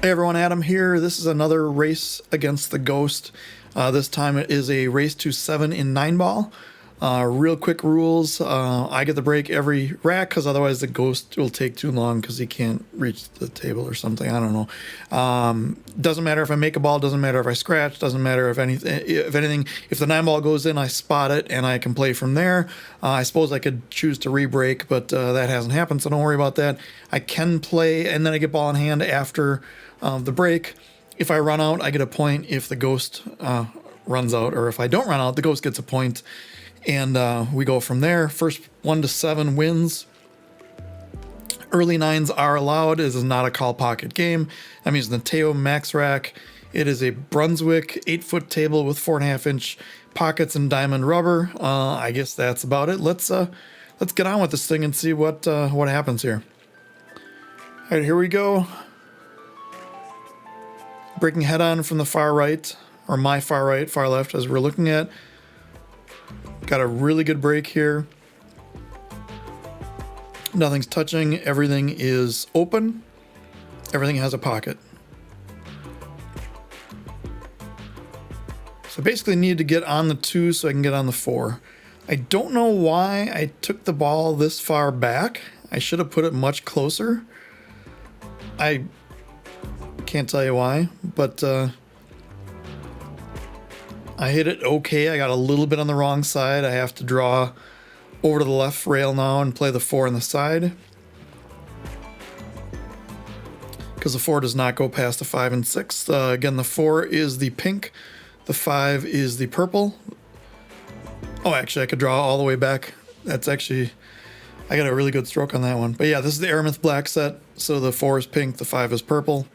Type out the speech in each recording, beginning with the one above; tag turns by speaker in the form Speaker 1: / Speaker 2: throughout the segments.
Speaker 1: Hey everyone, Adam here. This is another race against the Ghost. This time it is a race to 7 in 9 ball. Real quick rules. I get the break every rack because otherwise the Ghost will take too long because he can't reach the table or something. I don't know. Doesn't matter if I make a ball, doesn't matter if I scratch, doesn't matter if anything. If the 9 ball goes in, I spot it and I can play from there. I suppose I could choose to re-break, but that hasn't happened, so don't worry about that. I can play and then I get ball in hand after the break. If I run out, I get a point. If the Ghost runs out, or if I don't run out, the Ghost gets a point. And we go from there. First 1 to 7 wins. Early 9s are allowed. This is not a call pocket game. I'm using the Teo Max Rack. It is a Brunswick 8-foot table with 4.5-inch pockets and diamond rubber. I guess that's about it. Let's get on with this thing and see what happens here. All right, here we go. Breaking head on from the far right, or my far right, far left, as we're looking at. Got a really good break here. Nothing's touching. Everything is open. Everything has a pocket. So basically need to get on the 2 so I can get on the 4. I don't know why I took the ball this far back. I should have put it much closer. I can't tell you why, but I hit it okay. I got a little bit on the wrong side. I have to draw over to the left rail now and play the 4 on the side, because the 4 does not go past the 5 and 6. Again, the 4 is the pink, the 5 is the purple. Oh, actually, I could draw all the way back. That's actually, I got a really good stroke on that one. But yeah, this is the Aramith black set. So the 4 is pink, the 5 is purple.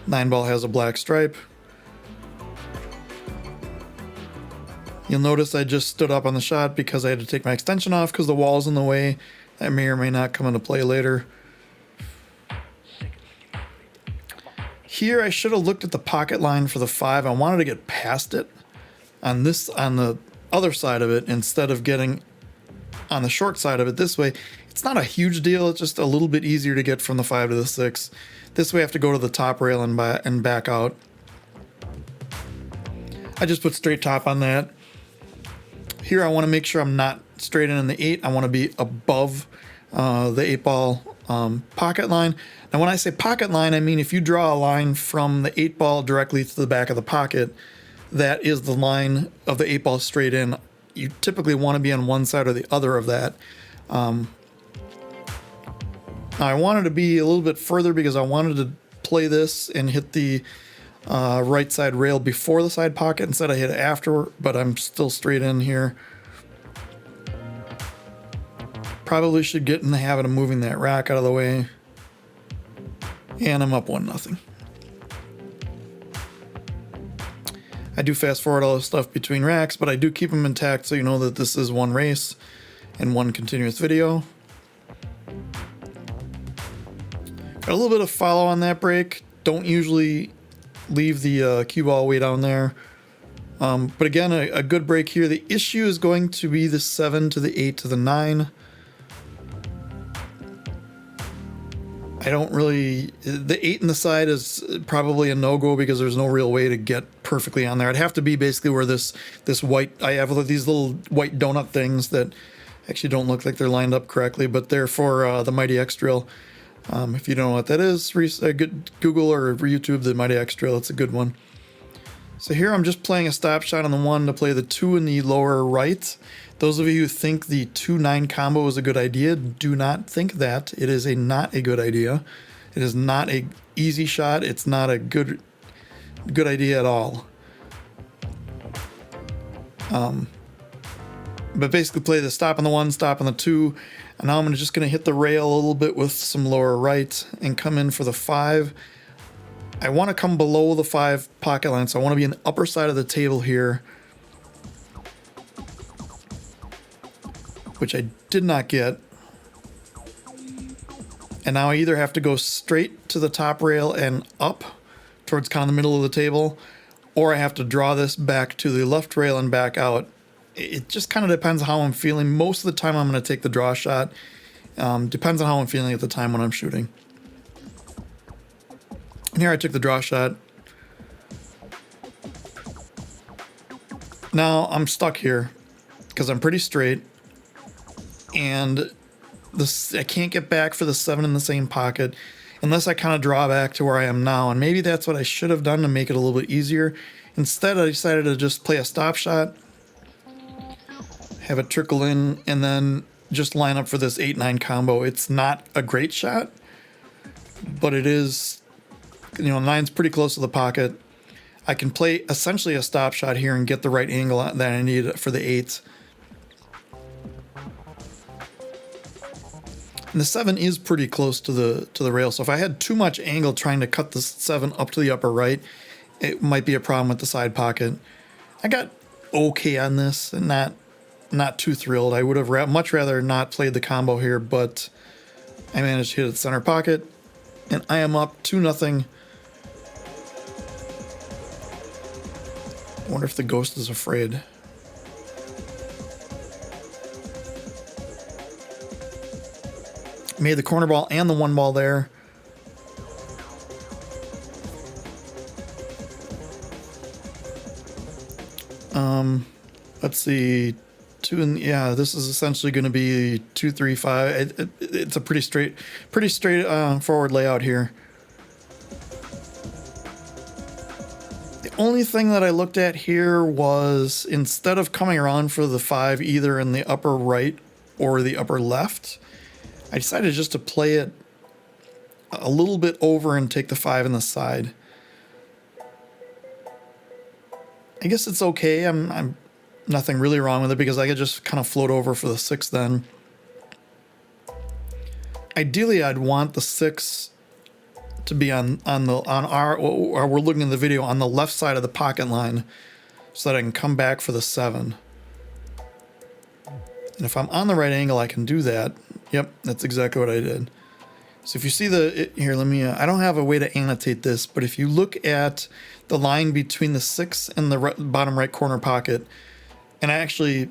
Speaker 1: 9 ball has a black stripe. You'll notice I just stood up on the shot because I had to take my extension off because the wall's in the way. That may or may not come into play later. Here I should have looked at the pocket line for the 5. I wanted to get past it on the other side of it instead of getting on the short side of it this way. It's not a huge deal. It's just a little bit easier to get from the 5 to the 6. This way I have to go to the top rail and back out. I just put straight top on that. Here I want to make sure I'm not straight in the 8. I want to be above the 8 ball pocket line. Now when I say pocket line, I mean if you draw a line from the 8 ball directly to the back of the pocket, that is the line of the 8 ball straight in. You typically want to be on one side or the other of that. I wanted to be a little bit further because I wanted to play this and hit the right side rail before the side pocket. Instead I hit it after, but I'm still straight in here. Probably should get in the habit of moving that rack out of the way. And I'm up 1-0. I do fast forward all this stuff between racks, but I do keep them intact so you know that this is one race and one continuous video. Got a little bit of follow on that break. Don't usually leave the cue ball way down there. But again, a good break here. The issue is going to be the 7 to the 8 to the 9. I don't really, the 8 in the side is probably a no-go because there's no real way to get perfectly on there. It'd have to be basically where this white, I have these little white donut things that actually don't look like they're lined up correctly, but they're for the Mighty X drill. If you don't know what that is, Google or YouTube the Mighty X drill. It's a good one. So here I'm just playing a stop shot on the 1 to play the 2 in the lower right. Those of you who think the 2-9 combo is a good idea, do not think that. It is not a good idea. It is not a easy shot. It's not a good idea at all. But basically play the stop on the 1, stop on the 2, and now I'm just going to hit the rail a little bit with some lower right and come in for the 5. I want to come below the 5 pocket line, so I want to be in the upper side of the table here, which I did not get. And now I either have to go straight to the top rail and up towards kind of the middle of the table, or I have to draw this back to the left rail and back out. It just kind of depends on how I'm feeling. Most of the time I'm going to take the draw shot. Depends on how I'm feeling at the time when I'm shooting. And here I took the draw shot. Now I'm stuck here because I'm pretty straight, and this I can't get back for the 7 in the same pocket unless I kind of draw back to where I am now. And maybe that's what I should have done to make it a little bit easier. Instead, I decided to just play a stop shot, have it trickle in, and then just line up for this 8-9 combo. It's not a great shot, but it is, 9's pretty close to the pocket. I can play essentially a stop shot here and get the right angle that I need for the 8s. And the 7 is pretty close to the rail, so if I had too much angle trying to cut the 7 up to the upper right, it might be a problem with the side pocket. I got okay on this, and not too thrilled. I would have much rather not played the combo here, but I managed to hit the center pocket, and I am up 2-0. I wonder if the ghost is afraid. Made the corner ball and the 1 ball there. Let's see. This is essentially going to be 2-3-5. It's a pretty straight forward layout here. The only thing that I looked at here was, instead of coming around for the 5 either in the upper right or the upper left, I decided just to play it a little bit over and take the 5 in the side. I guess it's okay. I'm nothing really wrong with it because I could just kind of float over for the 6 then. Ideally, I'd want the 6 to be on we're looking at the video, on the left side of the pocket line, so that I can come back for the 7. And if I'm on the right angle, I can do that. Yep, that's exactly what I did. So if you see here, let me, I don't have a way to annotate this, but if you look at the line between the 6 and the bottom right corner pocket, and actually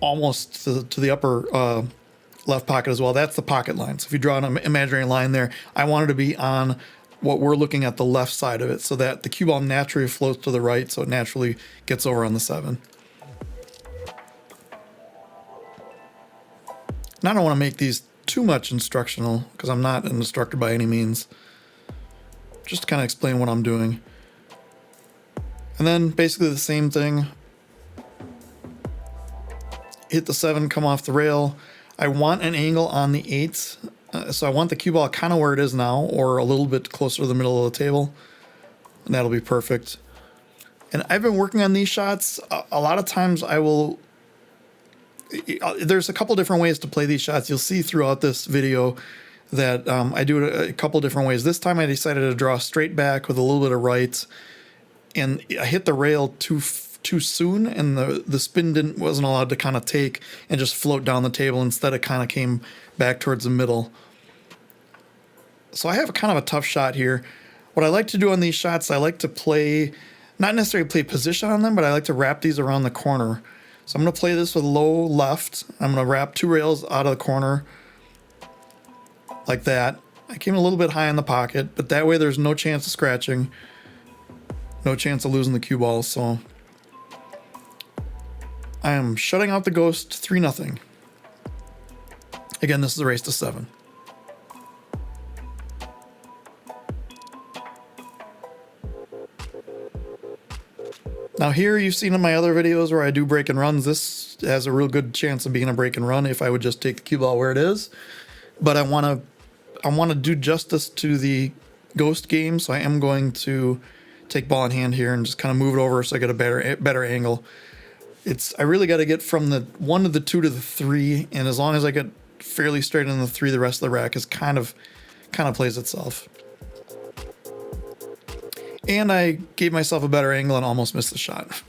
Speaker 1: almost to the upper left pocket as well, that's the pocket line. So if you draw an imaginary line there, I wanted to be on what we're looking at, the left side of it, so that the cue ball naturally floats to the right, so it naturally gets over on the 7. Now I don't want to make these too much instructional, because I'm not an instructor by any means. Just to kind of explain what I'm doing. And then basically the same thing. Hit the 7, come off the rail. I want an angle on the 8s. So I want the cue ball kind of where it is now, or a little bit closer to the middle of the table. And that'll be perfect. And I've been working on these shots. A lot of times I will... There's a couple different ways to play these shots. You'll see throughout this video that I do it a couple different ways. This time I decided to draw straight back with a little bit of right, and I hit the rail too soon, and the spin wasn't allowed to kind of take and just float down the table. Instead, it kind of came back towards the middle. So I have kind of a tough shot here. What I like to do on these shots, I like to play, not necessarily play position on them, but I like to wrap these around the corner. So I'm going to play this with low left. I'm going to wrap 2 rails out of the corner like that. I came a little bit high in the pocket, but that way there's no chance of scratching, no chance of losing the cue ball. So I am shutting out the ghost 3-0. Again, this is a race to 7. Now here, you've seen in my other videos where I do break and runs. This has a real good chance of being a break and run if I would just take the cue ball where it is. But I want to do justice to the ghost game, so I am going to take ball in hand here and just kind of move it over so I get a better angle. I really got to get from the 1 to the 2 to the 3, and as long as I get fairly straight in the 3, the rest of the rack is kind of plays itself. And I gave myself a better angle and almost missed the shot.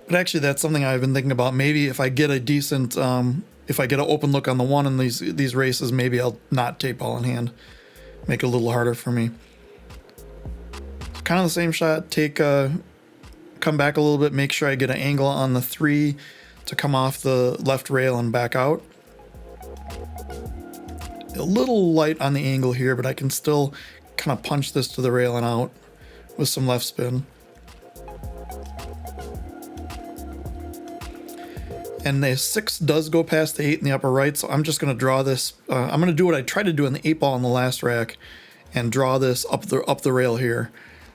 Speaker 1: But actually, that's something I've been thinking about. Maybe if I get a decent, if I get an open look on the 1 in these races, maybe I'll not take ball in hand. Make it a little harder for me. Kind of the same shot. Come back a little bit, make sure I get an angle on the 3 to come off the left rail and back out. A little light on the angle here, but I can still kind of punch this to the rail and out with some left spin. And the 6 does go past the 8 in the upper right, so I'm just going to draw this. I'm going to do what I tried to do in the 8 ball in the last rack and draw this up the rail here.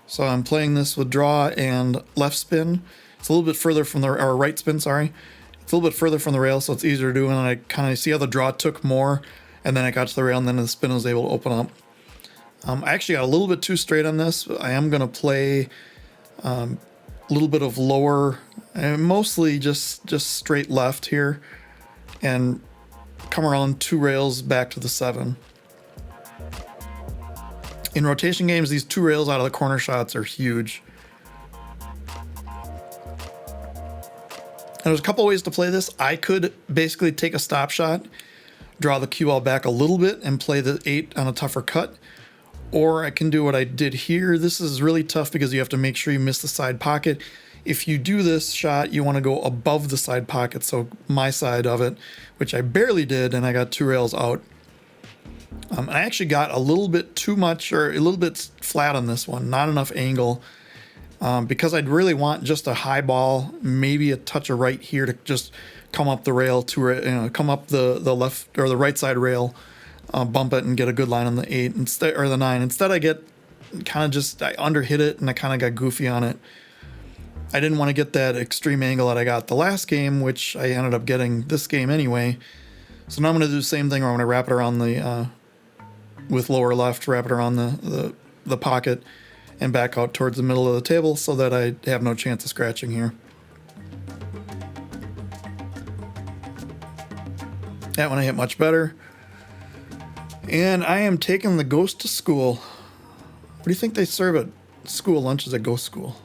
Speaker 1: So I'm playing this with draw and left spin. It's a little bit further from the, or right spin, sorry. It's a little bit further from the rail, so it's easier to do, and I kind of see how the draw took more, and then I got to the rail, and then the spin was able to open up. I actually got a little bit too straight on this. I am going to play a little bit of lower, and mostly just straight left here, and come around 2 rails back to the 7. In rotation games, these 2 rails out of the corner shots are huge. And there's a couple ways to play this. I could basically take a stop shot, draw the cue ball back a little bit, and play the 8 on a tougher cut. Or I can do what I did here. This is really tough because you have to make sure you miss the side pocket. If you do this shot, you want to go above the side pocket, so my side of it, which I barely did, and I got 2 rails out. I actually got a little bit too much, or a little bit flat on this one, not enough angle, because I'd really want just a high ball, maybe a touch of right here to just come up the rail, come up the left or the right side rail, bump it and get a good line on the 8 instead, or the 9. Instead, I underhit it and I kind of got goofy on it. I didn't want to get that extreme angle that I got the last game, which I ended up getting this game anyway. So now I'm going to do the same thing where I'm going to wrap it around the, with lower left, wrap it around the pocket and back out towards the middle of the table so that I have no chance of scratching here. That one I hit much better. And I am taking the Ghost to school. What do you think they serve at school lunches at Ghost School?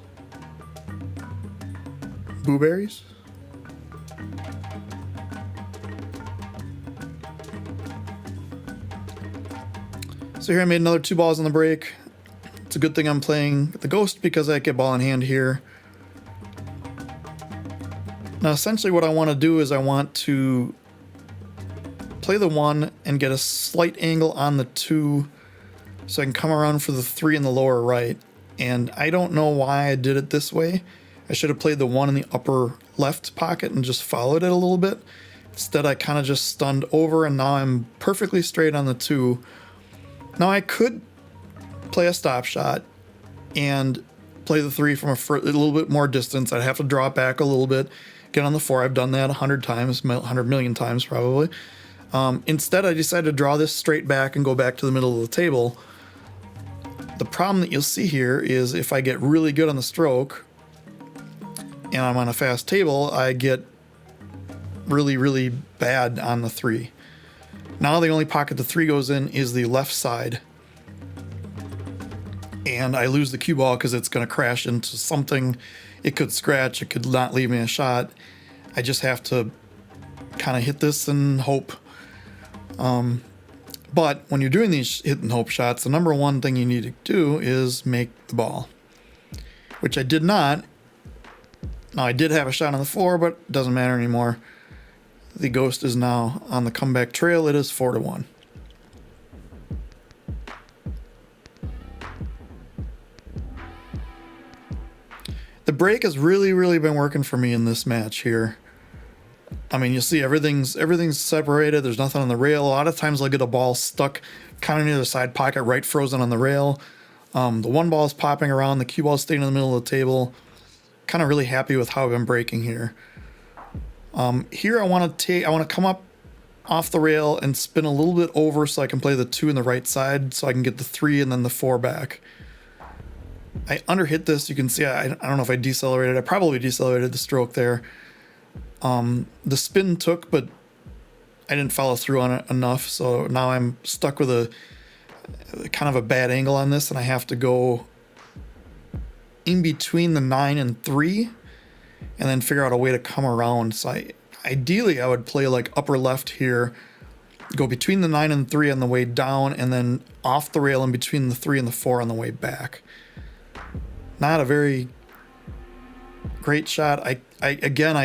Speaker 1: Blueberries? So here I made another 2 balls on the break. It's a good thing I'm playing the Ghost because I get ball in hand here. Now essentially what I want to do is I want to play the 1 and get a slight angle on the 2 so I can come around for the 3 in the lower right. And I don't know why I did it this way. I should have played the 1 in the upper left pocket and just followed it a little bit. Instead I kind of just stunned over, and now I'm perfectly straight on the 2. Now I could play a stop shot and play the 3 from a little bit more distance. I'd have to draw it back a little bit, get on the 4. I've done that 100 times, 100 million times probably. Instead, I decided to draw this straight back and go back to the middle of the table. The problem that you'll see here is if I get really good on the stroke and I'm on a fast table, I get really, really bad on the 3. Now the only pocket the 3 goes in is the left side. And I lose the cue ball because it's going to crash into something. It could scratch. It could not leave me a shot. I just have to kind of hit this and hope. But when you're doing these hit and hope shots, the number one thing you need to do is make the ball, which I did not. Now I did have a shot on the 4, but it doesn't matter anymore. The Ghost is now on the comeback trail. It is 4-1. The break has really, really been working for me in this match here. I mean, you'll see everything's separated. There's nothing on the rail. A lot of times I'll get a ball stuck kind of near the side pocket, right frozen on the rail. The 1 ball is popping around. The cue ball is staying in the middle of the table. Kind of really happy with how I've been breaking here. Here I want to come up off the rail and spin a little bit over so I can play the 2 in the right side so I can get the 3 and then the 4 back. I underhit this. You can see I don't know if I decelerated. I probably decelerated the stroke there. The spin took, but I didn't follow through on it enough. So now I'm stuck with a kind of a bad angle on this, and I have to go in between the 9 and 3 and then figure out a way to come around. So ideally I would play like upper left here, go between the 9 and 3 on the way down, and then off the rail in between the 3 and the 4 on the way back. Not a very great shot. I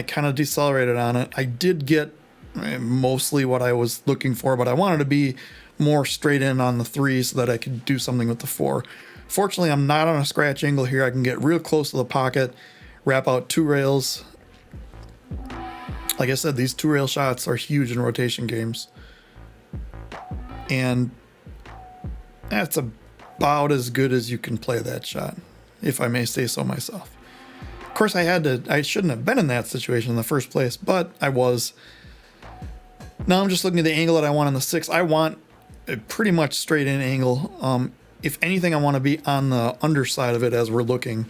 Speaker 1: kind of decelerated on it. I did get mostly what I was looking for, but I wanted to be more straight in on the 3 so that I could do something with the 4. Fortunately, I'm not on a scratch angle here. I can get real close to the pocket, wrap out 2 rails. Like I said, these 2 rail shots are huge in rotation games. And that's about as good as you can play that shot, if I may say so myself. Of course, I shouldn't have been in that situation in the first place, but I was. Now I'm just looking at the angle that I want on the 6. I want a pretty much straight in angle. If anything, I want to be on the underside of it as we're looking.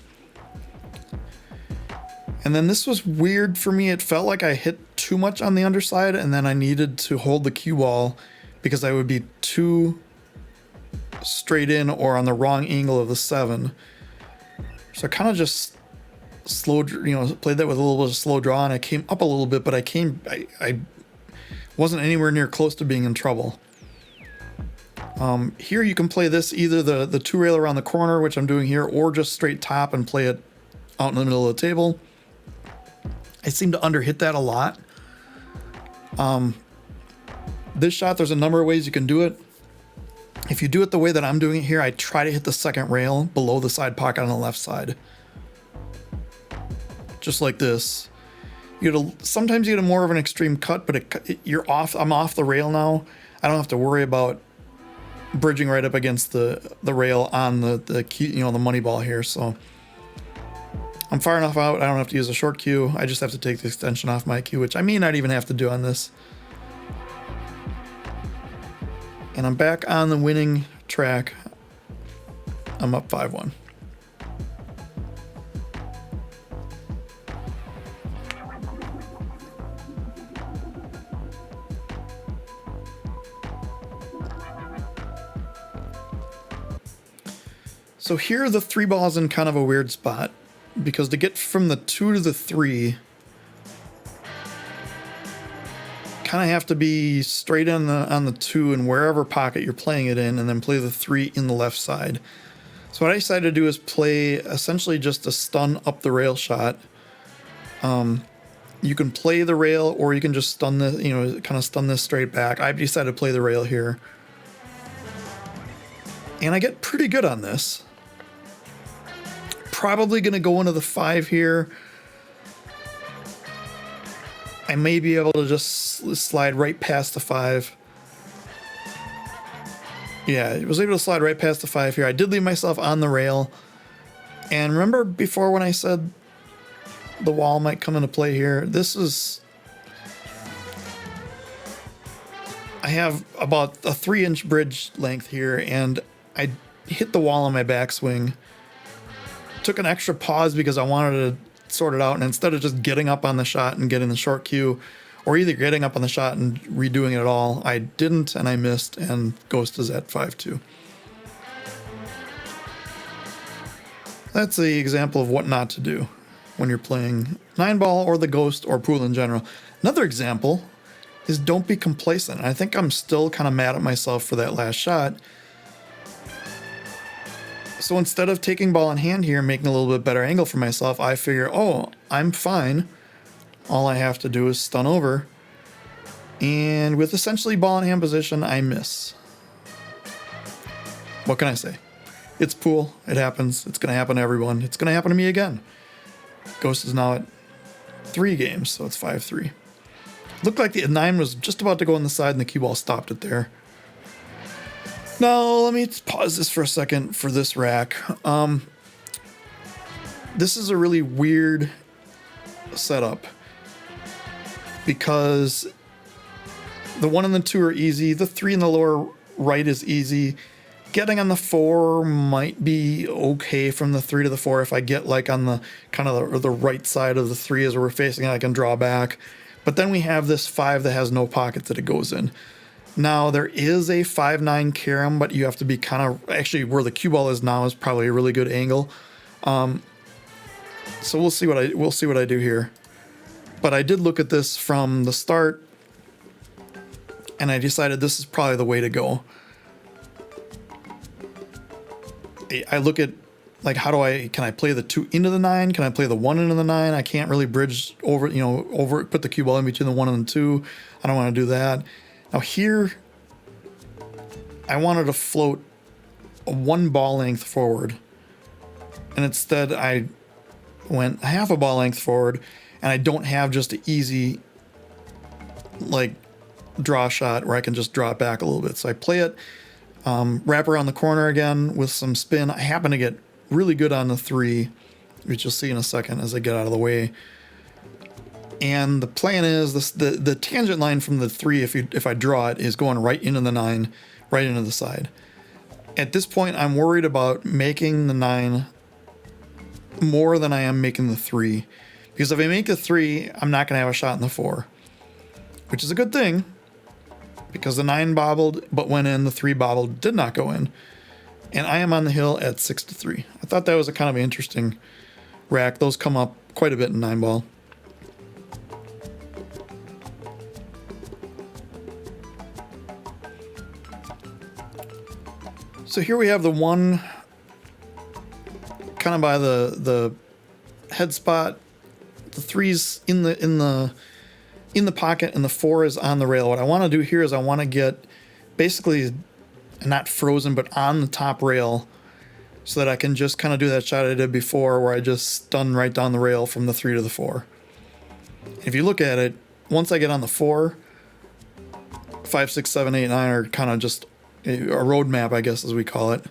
Speaker 1: And then this was weird for me. It felt like I hit too much on the underside, and then I needed to hold the cue ball because I would be too straight in or on the wrong angle of the 7. So I kind of just played that with a little bit of slow draw, and I came up a little bit, but I wasn't anywhere near close to being in trouble. Here you can play this either the 2 rail around the corner, which I'm doing here, or just straight top and play it out in the middle of the table. I seem to underhit that a lot. This shot, there's a number of ways you can do it. If you do it the way that I'm doing it here, I try to hit the 2nd rail below the side pocket on the left side. Just like this. Sometimes you get a more of an extreme cut, but you're off. I'm off the rail now. I don't have to worry about bridging right up against the rail on the cue, the money ball here. So I'm far enough out. I don't have to use a short cue. I just have to take the extension off my cue, which I may not even have to do on this. And I'm back on the winning track. I'm up 5-1. So here the 3 ball's in kind of a weird spot, because to get from the 2 to the 3, kind of have to be straight on the 2 and wherever pocket you're playing it in, and then play the 3 in the left side. So what I decided to do is play essentially just a stun up the rail shot. You can play the rail, or you can just stun kind of stun this straight back. I've decided to play the rail here, and I get pretty good on this. Probably going to go into the 5 here. I may be able to just slide right past the 5. Yeah, I was able to slide right past the 5 here. I did leave myself on the rail. And remember before when I said the wall might come into play here? I have about a 3-inch bridge length here, and I hit the wall on my backswing. Took an extra pause because I wanted to sort it out, and instead of just getting up on the shot and getting the short cue, or either getting up on the shot and redoing it at all, I didn't, and I missed, and Ghost is at 5-2. That's the example of what not to do when you're playing 9-ball or the Ghost or pool in general. Another example is don't be complacent. I think I'm still kind of mad at myself for that last shot. So instead of taking ball in hand here and making a little bit better angle for myself, I figure, oh, I'm fine. All I have to do is stun over. And with essentially ball in hand position, I miss. What can I say? It's pool. It happens. It's going to happen to everyone. It's going to happen to me again. Ghost is now at 3 games, so it's 5-3. Looked like the 9 was just about to go on the side, and the cue ball stopped it there. Now, let me pause this for a second for this rack. This is a really weird setup because the 1 and the 2 are easy. The 3 in the lower right is easy. Getting on the 4 might be okay from the 3 to the 4. If I get like on the kind of the right side of the 3 as we're facing it, I can draw back. But then we have this 5 that has no pocket that it goes in. Now, there is a 5-9 carom, but you have to be kind of... Actually, where the cue ball is now is probably a really good angle. So we'll see what I do here. But I did look at this from the start, and I decided this is probably the way to go. I look at like, can I play the 2 into the 9? Can I play the 1 into the 9? I can't really bridge over, put the cue ball in between the 1 and the 2. I don't want to do that. Now here, I wanted to float a 1 ball length forward. And instead I went half a ball length forward, and I don't have just an easy, like, draw shot where I can just draw it back a little bit. So I play it, wrap around the corner again with some spin. I happen to get really good on the 3, which you'll see in a second as I get out of the way. And the plan is this: the tangent line from the 3, if I draw it, is going right into the 9, right into the side. At this point, I'm worried about making the 9 more than I am making the 3, because if I make the 3, I'm not going to have a shot in the 4, which is a good thing, because the 9 bobbled but went in, the 3 bobbled, did not go in. And I am on the hill at 6-3. I thought that was a kind of interesting rack. Those come up quite a bit in 9-ball. So here we have the 1 kind of by the head spot. The 3's in the pocket, and the 4 is on the rail. What I want to do here is I want to get basically not frozen, but on the top rail, so that I can just kind of do that shot I did before where I just stun right down the rail from the 3 to the 4. If you look at it, once I get on the 4, 5, 6, 7, 8, 9 are kind of just a road map, I guess, as we call it.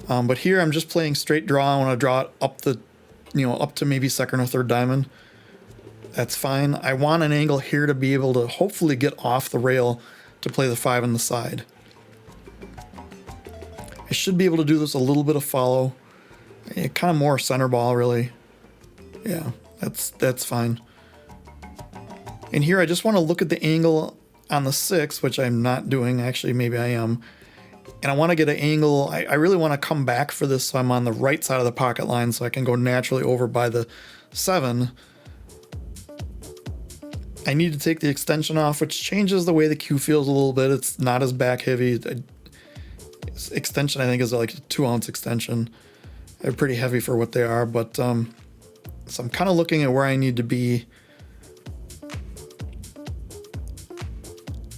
Speaker 1: But here I'm just playing straight draw. I want to draw it up up to maybe 2nd or 3rd diamond. That's fine. I want an angle here to be able to hopefully get off the rail to play the 5 on the side. I should be able to do this a little bit of follow. Kind of more center ball, really. Yeah, that's fine. And here I just want to look at the angle on the 6, which I'm not doing. Actually, maybe I am. And I want to get an angle. I really want to come back for this, so I'm on the right side of the pocket line, so I can go naturally over by the 7. I need to take the extension off, which changes the way the cue feels a little bit. It's not as back heavy. Extension, I think, is like a 2-ounce extension. They're pretty heavy for what they are, but so I'm kind of looking at where I need to be.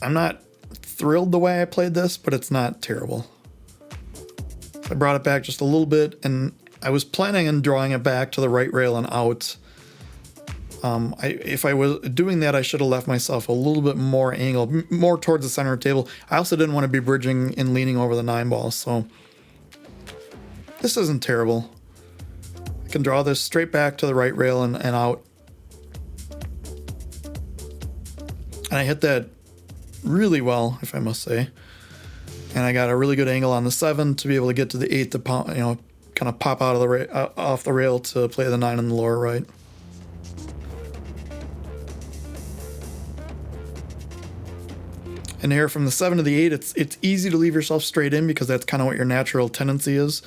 Speaker 1: I'm not thrilled the way I played this, but it's not terrible. So I brought it back just a little bit, and I was planning on drawing it back to the right rail and out. If I was doing that, I should have left myself a little bit more angle, more towards the center of the table. I also didn't want to be bridging and leaning over the 9-ball, so this isn't terrible. I can draw this straight back to the right rail and out. And I hit that really well, if I must say. And I got a really good angle on the 7 to be able to get to the 8 to pop, kind of pop out of the off the rail to play the 9 in the lower right. And here from the 7 to the 8, it's easy to leave yourself straight in because that's kind of what your natural tendency is.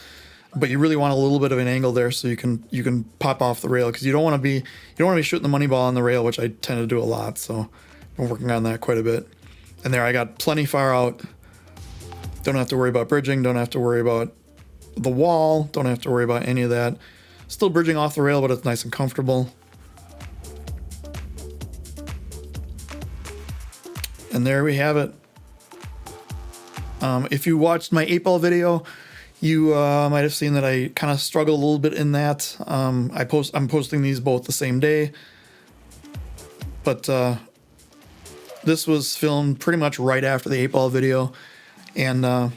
Speaker 1: But you really want a little bit of an angle there so you can pop off the rail, because you don't want to be shooting the money ball on the rail, which I tend to do a lot. So I'm working on that quite a bit. And there I got plenty far out. Don't have to worry about bridging. Don't have to worry about the wall. Don't have to worry about any of that. Still bridging off the rail, but it's nice and comfortable. And there we have it. If you watched my 8-ball video, you might have seen that I kind of struggle a little bit in that. I'm posting these both the same day, but this was filmed pretty much right after the 8-ball video, and I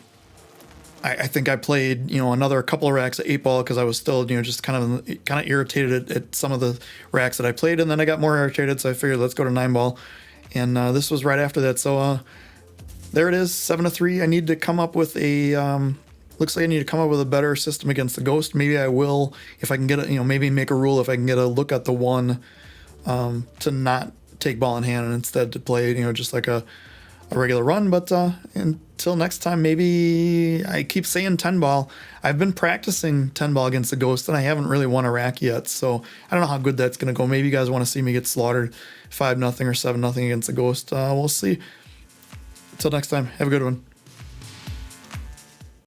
Speaker 1: think I played another couple of racks of 8-ball because I was still just kind of irritated at some of the racks that I played, and then I got more irritated, so I figured let's go to 9-ball. And this was right after that. So there it is, 7-3. I need to come up with a, looks like I need to come up with a better system against the Ghost. Maybe I will, if I can get it, maybe make a rule if I can get a look at the 1 to not take ball in hand and instead to play, just like a regular run. But until next time, maybe I keep saying 10-ball. I've been practicing 10-ball against the Ghost, and I haven't really won a rack yet. So I don't know how good that's going to go. Maybe you guys want to see me get slaughtered 5-0 or 7-0 against the Ghost. We'll see. Until next time, have a good one.